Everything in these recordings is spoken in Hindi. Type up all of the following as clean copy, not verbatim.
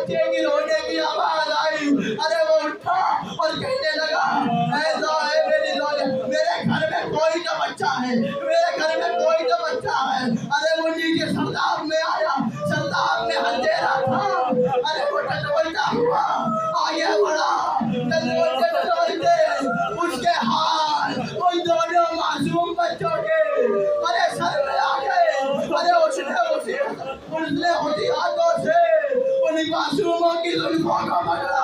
बच्चे की रोने की आवाज आई। अरे वो उठा और कहने लगा, ऐसा है मेरी दौलत, मेरे घर में कोई तो बच्चा है, मेरे घर में कोई तो बच्चा है। अरे वो नीचे सरदार में आया, सरदार में अंधेरा था। अरे वो टटोलता हुआ आगे बढ़ा, टटोलते टटोलते उसके हाथ उन दोनों मासूम बच्चों के अरे सर में आ गए। अरे उसने उसी हाथों से उन मासूमों की जुल्फों को पकड़ा।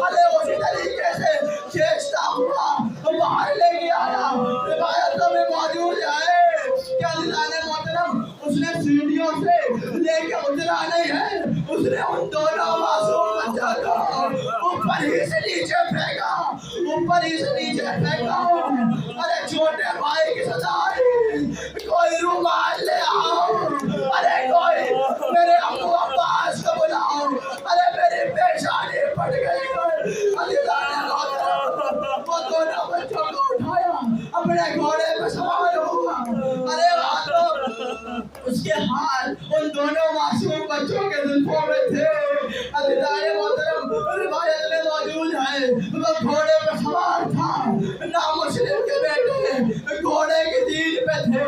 अरे उसी तरीके से खींचता हुआ बाहर लेके आया। रिवायतों में मौजूद है कि अल्लाह ने मोहतरम उसने सीढ़ियों से लेके उतरा नहीं है, उसने उन दोनों मासूम बच्चों को ऊपर ही से नीचे फेंका, ऊपर ही से नीचे फेंका। अरे छोटे भाई की सजा आई, कोई रुमाल ले आओ, अरे कोई मेरे अम्मू अब्बास को बुलाओ, अरे मेरी पेशानी फट गई। अल्लाह ने वो दोनों बच्चों को उठाया, अपने घोड़े पे सवार हुआ। अरे उसके हाथ उन दोनों मासूम बच्चों के जुल्फों में थे। अल्लाह ने मोहतरम रिवायत में मौजूद है वो घोड़े पे सवार था, ना मुस्लिम के बेटे घोड़े की जीन पे थे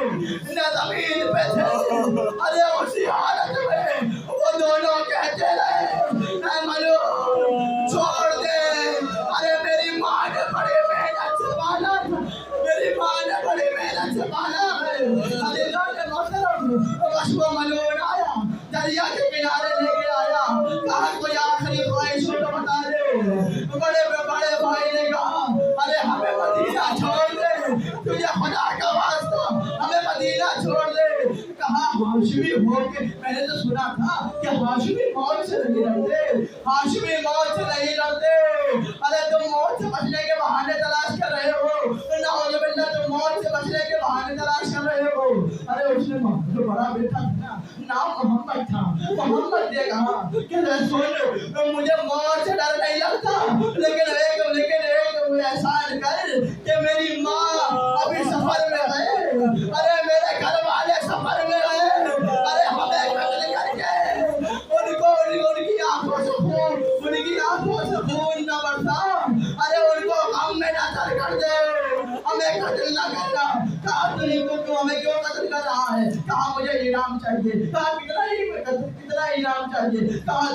ना जमीन पे थे। अरे उसी हालत में वो दोनों कहते रहे, मनु छोड़ दे। अरे मेरी माँ ने बड़ी मेहनत से पाला, मेरी माँ ने बड़ी मेहनत से पाला है। अल्लाह ने मोहतरम वो मलून आया, दरिया के किनारे लेके आया, कहा कोई आखिरी ख्वाहिश हो तो बता दे। बड़े भाई ने कहा, अरे हमें मदीना छोड़ दे, तुझे खुदा का वास्ता हमें मदीना छोड़ दे। कहा हाशिमी होके मैंने तो सुना था कि हाशिमी मौत से नहीं डरते, हाशिमी मौत से नहीं डरते। अरे तुम मौत से बचने के बहाने तलाश कर रहे हो, ना तुम मौत से बचने के बहाने तलाश कर रहे हो। अरे उसने जो बड़ा बेटा था नाम मोहम्मद था, मोहम्मद ने कहा कि सुन मुझे मौत से डर नहीं लगता, लेकिन एक एहसान कर कि मेरी माँ अभी सफर में गए, अरे मेरे घर वाले सफर में गए, अरे हमें कत्ल करके उनकी आंखों से खून न बरसा, अरे उनको गम में न कर दे, हमें कत्ल न करना। कहा तू हमें क्यों कत्ल कर रहा है? कहा मुझे इनाम चाहिए। कहा कितना इनाम चाहिए? कहा